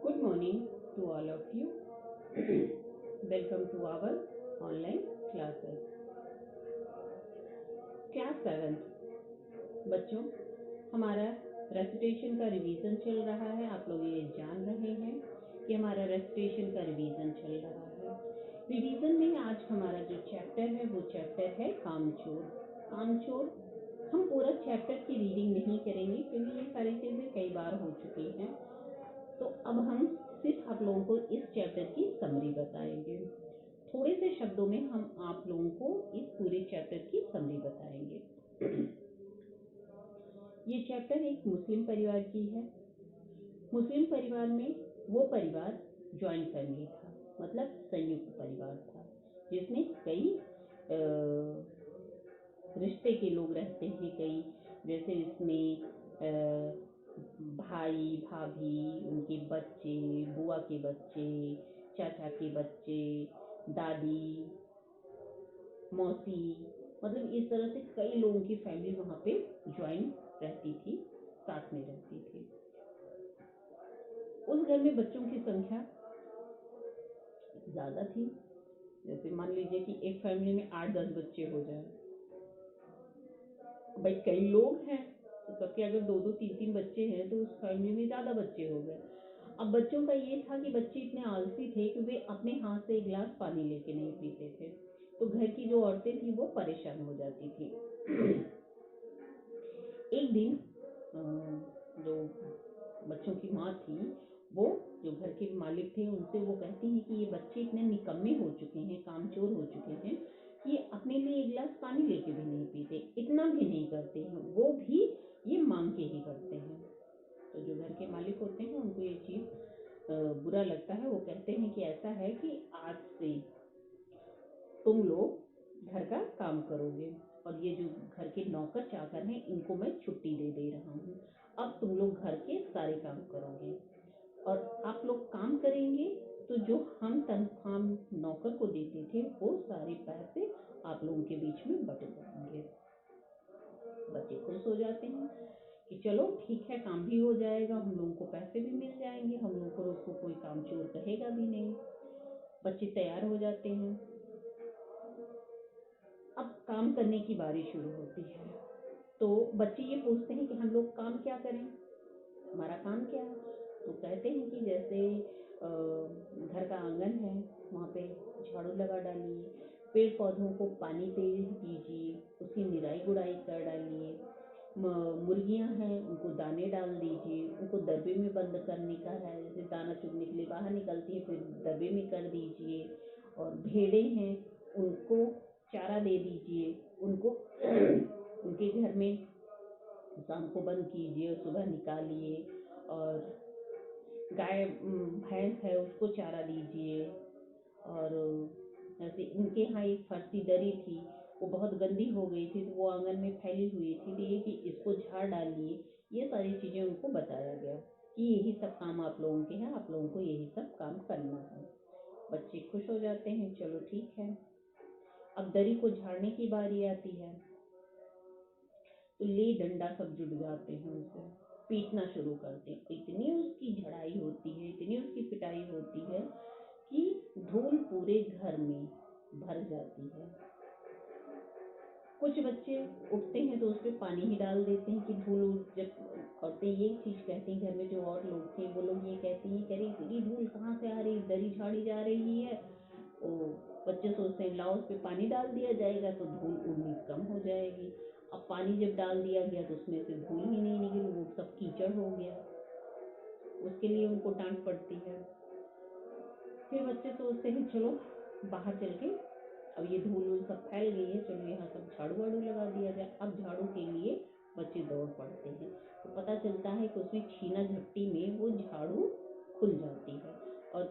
Good morning to all of you. Welcome to our online classes. Class 7 बच्चों, हमारा recitation का revision चल रहा है। आप लोग ये जान रहे हैं कि हमारा रेसिटेशन का रिवीजन चल रहा है। रिवीजन में आज हमारा जो चैप्टर है वो चैप्टर है कामचोर। कामचोर हम पूरा चैप्टर की रीडिंग नहीं करेंगे क्योंकि ये सारी चीज़ें कई बार हो चुकी हैं। तो अब हम सिर्फ आप लोगों को इस चैप्टर की समरी बताएंगे। थोड़े से शब्दों में हम आप लोगों को इस पूरे चैप्टर की समरी बताएंगे। ये चैप्टर एक मुस्लिम परिवार की है। मुस्लिम परिवार में वो परिवार जॉइंट फैमिली था, मतलब संयुक्त परिवार था, जिसमें कई रिश्ते के लोग रहते हैं। कई जैसे इसमें भाई भाभी, उनके बच्चे, बुआ के बच्चे, चाचा के बच्चे, दादी, मौसी, मतलब इस तरह से कई लोगों की फैमिली वहाँ पे ज्वाइंट रहती थी, साथ में रहती थी। उस घर में बच्चों की संख्या ज़्यादा थी। जैसे मान लीजिए कि एक फैमिली में 8-10 बच्चे हो जाए, भाई कई लोग हैं तो सबके अगर 2-2, 3-3 बच्चे हैं तो उस फैमिली में ज़्यादा बच्चे हो गए। अब बच्चों का ये था कि बच्चे इतने आलसी थे कि वे अपने हाथ से एक गिलास पानी लेके नहीं पीते थे, तो घर की जो औरतें थी वो परेशान हो जाती थी। एक दिन जो बच्चों की माँ थी, वो जो घर के मालिक थे, उनसे वो कहती हैं कि ये बच्चे इतने निकम्मे हो चुके हैं, कामचोर हो चुके हैं कि ये अपने लिए एक गिलास पानी लेके भी नहीं पीते, इतना भी नहीं करते हैं, वो भी ये मांग के ही करते हैं। तो जो घर के मालिक होते हैं उनको ये चीज़ बुरा लगता है। वो कहते हैं कि ऐसा है कि आज से तुम लोग घर का काम करोगे और ये जो घर के नौकर चाकर हैं इनको मैं छुट्टी दे रहा हूँ। अब तुम लोग घर के सारे काम करोगे और आप लोग काम करेंगे तो जो हम तनख्वाह नौकर को देते थे वो सारे पैसे आप लोगों के बीच में बट जाएंगे। बच्चे खुश हो जाते हैं कि चलो ठीक है, काम भी हो जाएगा, हम लोगों को पैसे भी मिल जाएंगे, हम लोगों को कोई काम चोर कहेगा भी नहीं। बच्चे तैयार हो जाते हैं। अब काम करने की बारी शुरू होती है। तो बच्चे ये पूछते हैं कि हम लोग काम क्या करें, हमारा काम क्या है। तो कहते हैं कि जैसे घर का आंगन है, वहाँ पे झाड़ू लगा डालिए, पेड़ पौधों को पानी दे दीजिए, उसकी निराई गुड़ाई कर डालिए, मुर्गियाँ हैं उनको दाने डाल दीजिए, उनको दरबे में बंद करने का है, जैसे दाना चुगने के लिए बाहर निकलती है फिर दरबे में कर दीजिए। और भेड़ें हैं उनको चारा दे दीजिए, उनको उनके घर में शाम को बंद कीजिए और सुबह निकालिए। और गाय भैंस है उसको चारा दीजिए। और जैसे इनके यहाँ एक फर्सी दरी थी, वो बहुत गंदी हो गई थी तो वो आंगन में फैली हुई थी, तो ये कि इसको झाड़ डालिए। ये सारी चीज़ें उनको बताया गया कि यही सब काम आप लोगों के हैं, आप लोगों को यही सब काम करना है। बच्चे खुश हो जाते हैं, चलो ठीक है। अब दरी को झाड़ने की बारी आती है तो ले डंडा सब जुट जाते हैं, उसे पीटना शुरू करते हैं। इतनी उसकी झड़ाई होती है, इतनी उसकी पिटाई होती है कि धूल पूरे घर में भर जाती है। कुछ बच्चे उठते हैं तो उस पर पानी ही डाल देते हैं कि धूल। जब औरतें ये चीज़ कहती हैं, घर में जो और लोग थे वो लोग ये कहती हैं, कह रही इतनी धूल कहाँ से आ रही, दरी झाड़ी जा रही है। वो बच्चे सोचते हैं लाओ उस पर पानी डाल दिया जाएगा तो धूल उड़नी कम हो जाएगी। अब पानी जब डाल दिया गया तो उसमें से धूल ही नहीं निकली, वो सब कीचड़ हो गया। उसके लिए उनको डांट पड़ती है। फिर बच्चे सोचते हैं चलो बाहर चल के, अब ये धूल वूल सब फैल गई है, चलो यहाँ सब झाड़ू वाड़ू लगा दिया जाए। अब झाड़ू के लिए बच्चे दौड़ पड़ते हैं तो पता चलता है कि उसमें छीना झपटी में वो झाड़ू खुल जाती है और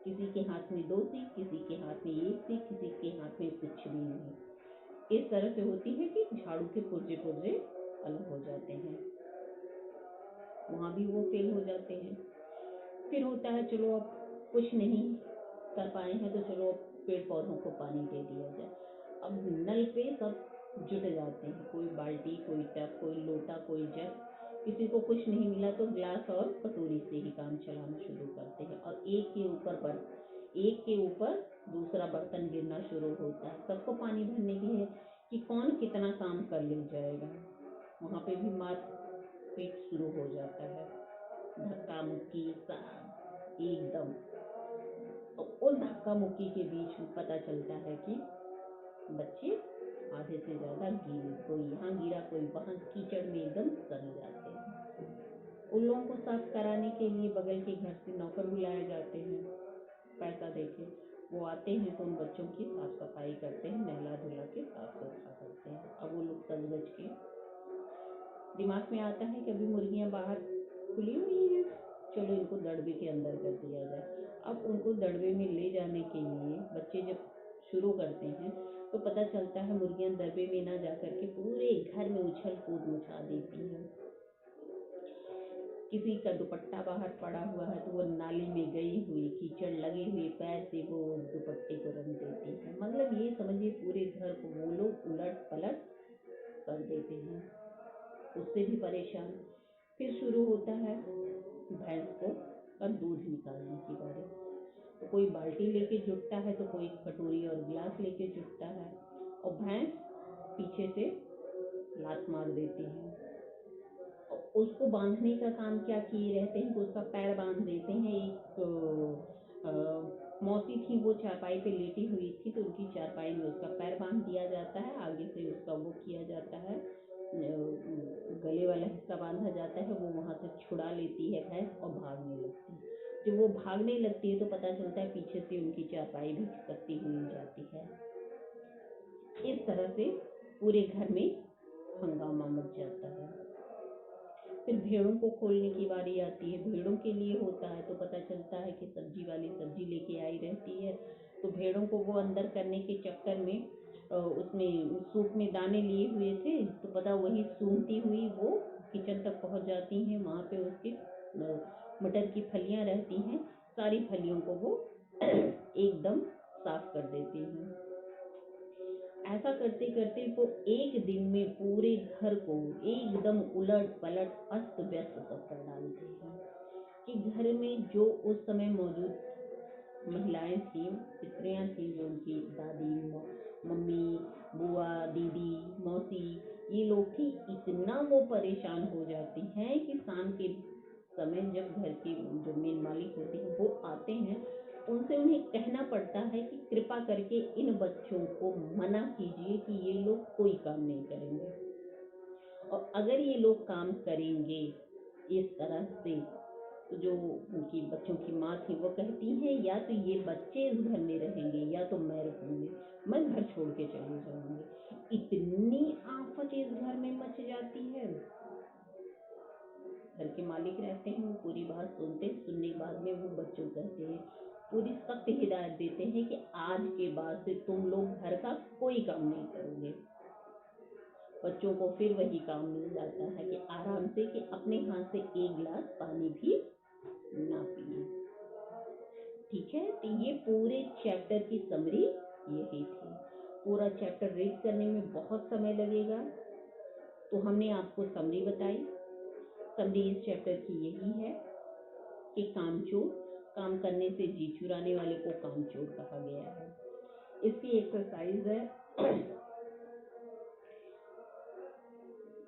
किसी के हाथ में 2 सीख, किसी के हाथ में 1 सीख, किसी के हाथ में कुछ भी नहीं। इस तरह से होती है कि झाड़ू के पुर्जे पुर्जे अलग हो जाते हैं, वहाँ भी वो फेल हो जाते हैं। फिर होता है चलो अब कुछ नहीं कर पाए हैं तो चलो अब पेड़ पौधों को पानी दे दिया जाए। अब नल पे सब जुट जाते हैं, कोई बाल्टी, कोई टब, कोई लोटा, कोई जग, किसी को कुछ नहीं मिला तो गिलास और कटोरी से ही काम चलाना शुरू करते हैं, और एक के ऊपर दूसरा बर्तन गिरना शुरू होता है। सबको पानी भरने की है कि कौन कितना काम कर ले जाएगा। वहाँ पे भी मार पीट शुरू हो जाता है, धक्का मुक्की सब एकदम। उस धक्का मुक्की के बीच में पता चलता है कि बच्चे आधे से ज्यादा गिरे, कोई यहाँ गिरा कोई वहाँ, कीचड़ में एकदम सड़ जाते हैं। उन लोगों को साफ कराने के लिए बगल के घर से नौकर बुलाए जाते हैं, पैसा देके। वो आते हैं तो उन बच्चों की साफ सफाई करते हैं, नहला धुला के साफ सुथरा करते हैं। अब वो लोग सज गज के दिमाग में आता है कि अभी मुर्गियां बाहर खुली हुई हैं, चलो इनको दड़बे के अंदर कर दिया जाए। अब उनको दड़बे में ले जाने के लिए बच्चे जब शुरू करते हैं तो पता चलता है मुर्गियां दड़बे में ना जाकर के पूरे घर में उछल कूद मचा देती हैं। किसी का दुपट्टा बाहर पड़ा हुआ है तो वो नाली में गई हुई कीचड़ लगे हुए पैर से वो दुपट्टे को रंग देती है। मतलब ये समझिए पूरे घर को वो लोग उलट पलट कर देते हैं। उससे भी परेशान फिर शुरू होता है भैंस को अब दूध निकालने की बारी। तो कोई बाल्टी लेके जुटता है तो कोई कटोरी और गिलास लेके जुटता है, और भैंस पीछे से लात मार देती है। और उसको बांधने का काम क्या किए रहते हैं कि उसका पैर बांध देते हैं। एक मौसी थी, वो चारपाई पे लेटी हुई थी तो उनकी चारपाई में उसका पैर बांध दिया जाता है, आगे से उसका वो किया जाता है, गले वाला हिस्सा बांधा जाता है। वो वहाँ से छुड़ा लेती है भैंस और भागने लगती है। जब वो भागने लगती है तो पता चलता है पीछे से उनकी चारपाई भी खिसकती हुई जाती है। इस तरह से पूरे घर में हंगामा मच जाता है। फिर भेड़ों को खोलने की बारी आती है। भेड़ों के लिए होता है तो पता चलता है कि सब्जी वाली सब्जी लेके आई रहती है, तो भेड़ों को वो अंदर करने के चक्कर में उसमें सूप में दाने लिए हुए थे, तो पता वही सूंघती हुई वो किचन तक पहुंच जाती हैं। वहाँ पे उसके मटर की फलियां रहती हैं, सारी फलियों को वो एकदम साफ कर देती हैं। ऐसा करते करते वो एक दिन में पूरे घर को एकदम उलट पलट अस्त व्यस्त सब कर डालते हैं कि घर में जो उस समय मौजूद महिलाएं थी, स्त्रियां थी, जो उनकी दादी, मम्मी, बुआ, दीदी, मौसी, ये लोग थी, इतना वो परेशान हो जाती हैं कि शाम के समय जब घर के जो मेन मालिक होते हैं वो आते हैं, उनसे उन्हें कहना पड़ता है कि कृपा करके इन बच्चों को मना कीजिए कि ये लोग कोई काम नहीं करेंगे, और अगर ये लोग काम करेंगे इस तरह से तो जो उनकी बच्चों की माँ थी वो कहती हैं या तो ये बच्चे इस घर में रहेंगे या तो मैं रहूंगी, मैं घर छोड़ के चले जाऊंगी। इतनी आफत इस घर में मच जाती है। घर के मालिक रहते हैं, वो पूरी बात सुनते हैं। सुनने के बाद में वो बच्चों कहते हैं, पूरी सख्त हिदायत देते हैं कि आज के बाद से तुम लोग घर का कोई काम नहीं करोगे। बच्चों को फिर वही काम मिल जाता है कि आराम से कि अपने हाथ से एक गिलास पानी भी ना पिए। ठीक है, तो ये पूरे चैप्टर की समरी यही थी। पूरा चैप्टर रीड करने में बहुत समय लगेगा, तो हमने आपको समरी बताई। समरी इस चैप्टर की यही है कि कामचोर, काम करने से जी चुराने वाले को कामचोर कहा गया है। इसकी एक्सरसाइज है,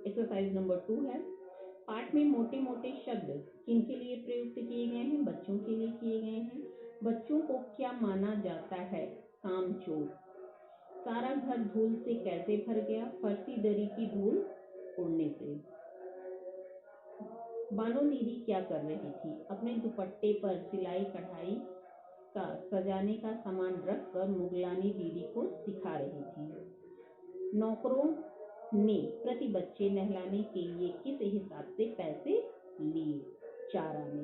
एक्सरसाइज नंबर 2 है। पाठ में मोटे मोटे शब्द किनके लिए प्रयुक्त किए गए हैं? बच्चों के लिए किए गए हैं। बच्चों को क्या माना जाता है? कामचोर। सारा घर धूल से कैसे भर गया? फर्शी दरी की धूल उड़ने से। बानो दीदी क्या कर रही थी? अपने दुपट्टे पर सिलाई कढ़ाई का सजाने का सामान रखकर मुगलानी दीदी को सिखा रही थी। नौकरों ने प्रति बच्चे नहलाने के लिए किस हिसाब से पैसे लिए? 4 आने।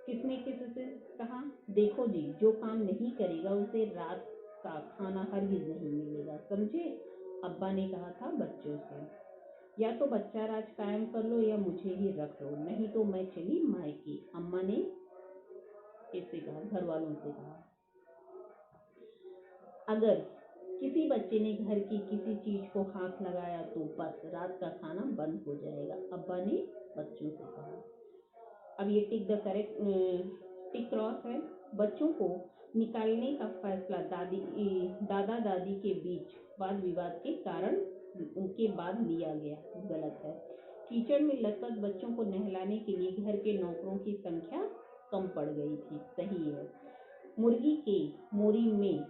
किसने किससे कहा? देखो जी, जो काम नहीं करेगा उसे रात का खाना हरगिज नहीं मिलेगा, समझे? अब्बा ने कहा था बच्चों से। या तो बच्चा राज कायम कर लो या मुझे ही रख लो, नहीं तो मैं चली मायके, अम्मा ने किससे कहा? घर वालों से कहा। अगर किसी बच्चे ने घर की किसी चीज को हाथ लगाया तो बस रात का खाना बंद हो जाएगा, अब्बा ने बच्चों से कहा। अब ये टिक क्रॉस है। बच्चों को निकालने का फैसला दादा दादी के बीच वाद विवाद के कारण उनके बाद लिया गया, गलत है। कीचड़ में लथपथ बच्चों को नहलाने के लिए घर के नौकरों की संख्या कम पड़ गई थी, सही है। मुर्गी के मोरी में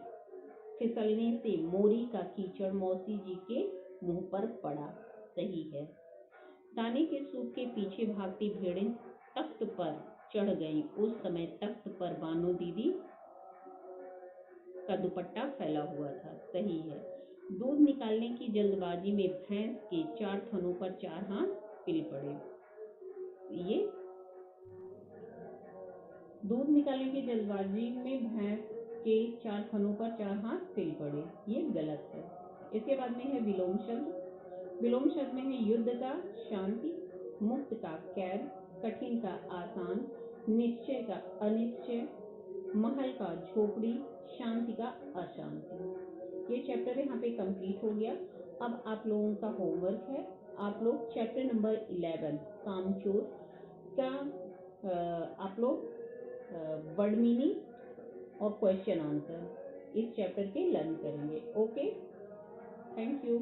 फिसलने से मोरी का कीचड़ मौसी जी के मुंह पर पड़ा, सही है। दाने के सूप के पीछे भागती भेड़ें तख्त पर चढ़ गईं। उस समय तख्त पर बानो दीदी का दुपट्टा फैला हुआ था, सही है। दूध निकालने की जल्दबाजी में भैंस के 4 थनों पर 4 हाथ पिल पड़े। ये दूध निकालने की जल्दबाजी में भैंस के 4 थनों पर 4 हाथ पिल पड़े, ये गलत है। इसके बाद में है विलोम शब्द। विलोम शब्द में है युद्ध का शांति, मुक्त का कैद, कठिन का आसान, निश्चय का अनिश्चय, महल का झोपड़ी, शांति का अशांति। ये चैप्टर यहाँ पे कंप्लीट हो गया। अब आप लोगों का होमवर्क है, आप लोग चैप्टर नंबर 11 कामचोर का आप लोग वर्ड मीनिंग और क्वेश्चन आंसर इस चैप्टर के लर्न करेंगे। Okay, thank you.